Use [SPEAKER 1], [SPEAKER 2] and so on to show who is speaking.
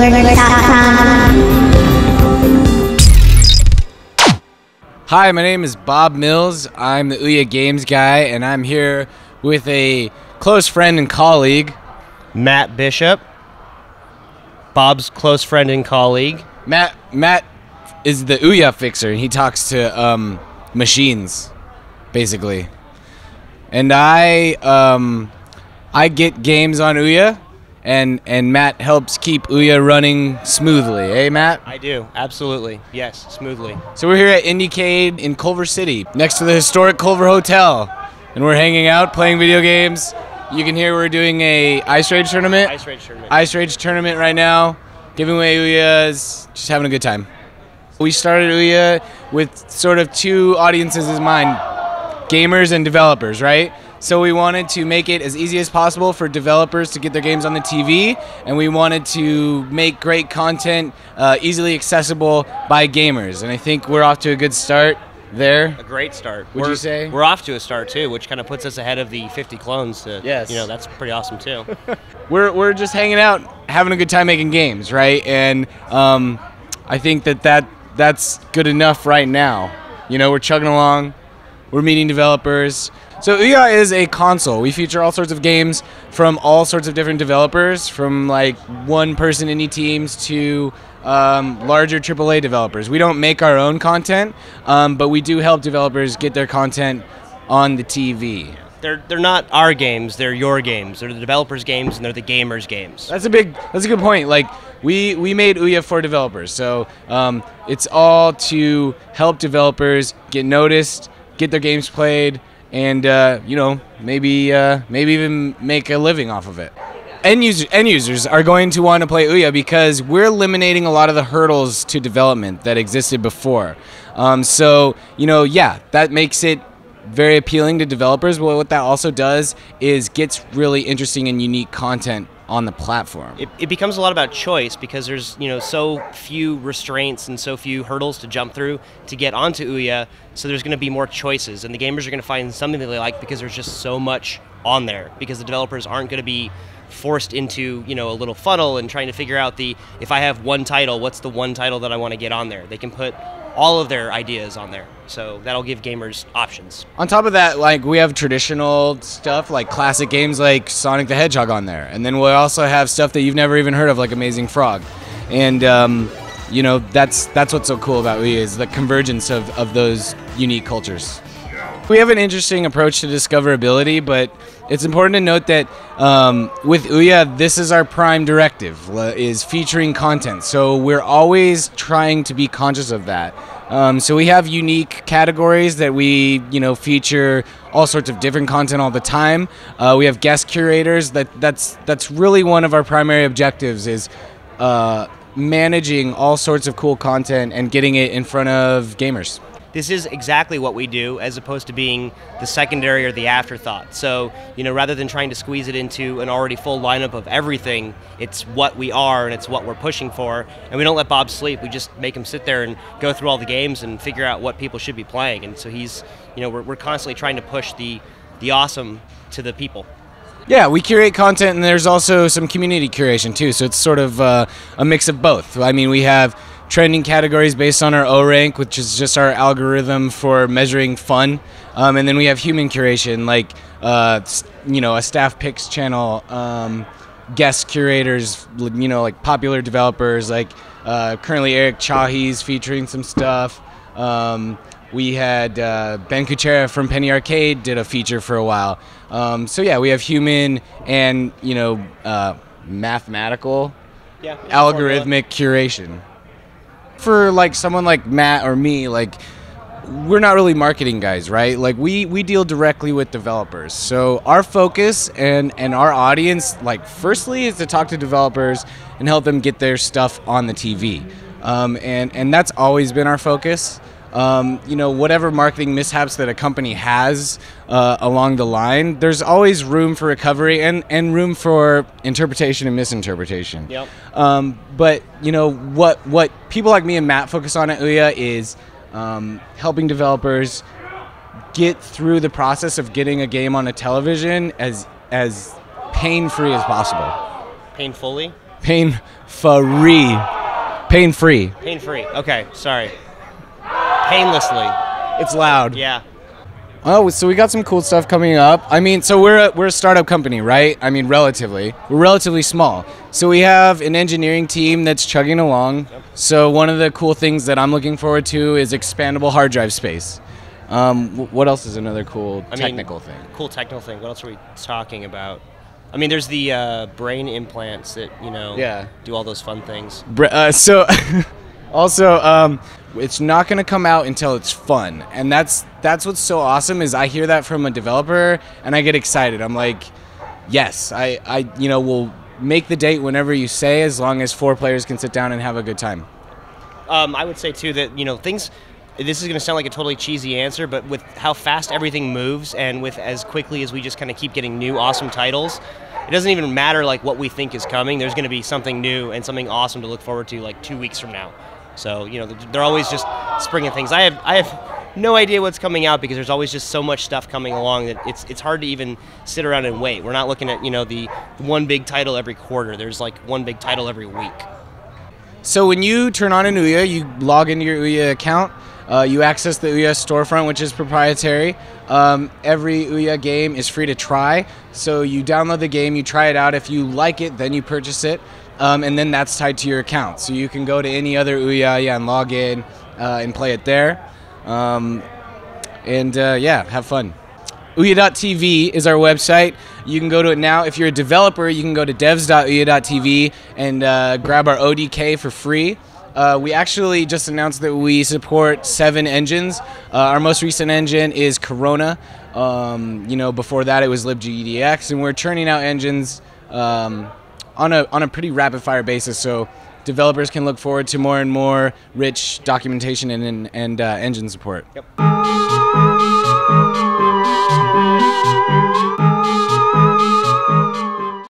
[SPEAKER 1] IndieGameReviewer.com.
[SPEAKER 2] Hi, my name is Bob Mills. I'm the Ouya Games guy, and I'm here with a close friend and colleague,
[SPEAKER 3] Matt Bishop, Bob's close friend and colleague.
[SPEAKER 2] Matt is the Ouya fixer, and he talks to machines, basically. And I get games on Ouya, and Matt helps keep Ouya running smoothly. Eh, Matt?
[SPEAKER 3] I do, absolutely. Yes, smoothly.
[SPEAKER 2] So we're here at IndieCade in Culver City, next to the historic Culver Hotel, and we're hanging out, playing video games. You can hear we're doing a Ice Rage tournament. Ice Rage tournament right now, giving away Ouyas, just having a good time. We started Ouya with sort of two audiences in mind, gamers and developers, right? So we wanted to make it as easy as possible for developers to get their games on the TV, and we wanted to make great content easily accessible by gamers. And I think we're off to a good start there.
[SPEAKER 3] A great start.
[SPEAKER 2] Would you say?
[SPEAKER 3] We're off to a start too, which kind of puts us ahead of the 50 clones.
[SPEAKER 2] Yes.
[SPEAKER 3] You know, that's pretty awesome too.
[SPEAKER 2] We're just hanging out, having a good time making games, right? And I think that's good enough right now. You know, we're chugging along, we're meeting developers. So Ouya is a console. We feature all sorts of games from all sorts of different developers, from like one-person indie teams to larger AAA developers. We don't make our own content, but we do help developers get their content on the TV.
[SPEAKER 3] They're not our games, they're your games. They're the developers' games and they're the gamers' games.
[SPEAKER 2] That's a good point. Like we made Ouya for developers, so it's all to help developers get noticed, get their games played, and you know, maybe even make a living off of it. End users are going to want to play Ouya because we're eliminating a lot of the hurdles to development that existed before. So you know, yeah, that makes it very appealing to developers. But what that also does is gets really interesting and unique content on the platform.
[SPEAKER 3] It becomes a lot about choice because there's, you know, so few restraints and so few hurdles to jump through to get onto Ouya, so there's going to be more choices, and the gamers are going to find something that they like because there's just so much on there, because the developers aren't going to be forced into, you know, a little funnel and trying to figure out if I have one title, what's the one title that I want to get on there. They can put all of their ideas on there, so that'll give gamers options.
[SPEAKER 2] On top of that, like, we have traditional stuff like classic games like Sonic the Hedgehog on there, and then we also have stuff that you've never even heard of like Amazing Frog, and you know, that's what's so cool about Ouya, is the convergence of those unique cultures. We have an interesting approach to discoverability, but it's important to note that with Ouya, this is our prime directive, is featuring content. So we're always trying to be conscious of that. So we have unique categories that we, you know, feature all sorts of different content all the time. We have guest curators. That's really one of our primary objectives, is managing all sorts of cool content and getting it in front of gamers.
[SPEAKER 3] This is exactly what we do, as opposed to being the secondary or the afterthought. So, you know, rather than trying to squeeze it into an already full lineup of everything, it's what we are and it's what we're pushing for. And we don't let Bob sleep. We just make him sit there and go through all the games and figure out what people should be playing. And so he's, you know, we're constantly trying to push the awesome to the people.
[SPEAKER 2] Yeah, we curate content, and there's also some community curation too. So it's sort of a mix of both. I mean, we have trending categories based on our O rank, which is just our algorithm for measuring fun, and then we have human curation, like you know, a staff picks channel, guest curators, you know, like popular developers, like currently Eric Chahi's featuring some stuff. We had Ben Kuchera from Penny Arcade did a feature for a while. So yeah, we have human and, you know, mathematical, algorithmic curation. For like someone like Matt or me, like, we're not really marketing guys, right? Like we deal directly with developers. So our focus and our audience, like, firstly is to talk to developers and help them get their stuff on the TV. And that's always been our focus. You know, whatever marketing mishaps that a company has along the line, there's always room for recovery and room for interpretation and misinterpretation.
[SPEAKER 3] Yep.
[SPEAKER 2] But, you know, what people like me and Matt focus on at Ouya is helping developers get through the process of getting a game on a television as pain-free as possible.
[SPEAKER 3] Painfully?
[SPEAKER 2] Pain-free. Pain-free.
[SPEAKER 3] Pain-free. Okay, sorry. Painlessly.
[SPEAKER 2] It's loud.
[SPEAKER 3] Yeah.
[SPEAKER 2] Oh, so we got some cool stuff coming up. I mean, so we're a startup company, right? I mean, relatively. We're relatively small. So we have an engineering team that's chugging along. Yep. So one of the cool things that I'm looking forward to is expandable hard drive space. What else is another cool technical thing?
[SPEAKER 3] Cool technical thing. What else are we talking about? I mean, there's the brain implants that, do all those fun things.
[SPEAKER 2] Also, it's not going to come out until it's fun. And that's what's so awesome is I hear that from a developer and I get excited. I'm like, yes, I will make the date whenever you say, as long as 4 players can sit down and have a good time.
[SPEAKER 3] I would say, too, that, this is going to sound like a totally cheesy answer, but with how fast everything moves and with as quickly as we just kind of keep getting new awesome titles, it doesn't even matter like what we think is coming. There's going to be something new and something awesome to look forward to like 2 weeks from now. So, they're always just springing things. I have no idea what's coming out because there's always just so much stuff coming along that it's hard to even sit around and wait. We're not looking at, the one big title every quarter. There's like one big title every week.
[SPEAKER 2] So when you turn on an Ouya, you log into your Ouya account. You access the Ouya storefront, which is proprietary. Every Ouya game is free to try. So you download the game, you try it out. If you like it, then you purchase it. And then that's tied to your account. So you can go to any other Ouya and log in and play it there. Have fun. Ouya.tv is our website. You can go to it now. If you're a developer, you can go to devs.ouya.tv and grab our ODK for free. We actually just announced that we support 7 engines. Our most recent engine is Corona. Before that it was libgedx, and we're churning out engines on a pretty rapid fire basis. So developers can look forward to more and more rich documentation and engine support. Yep.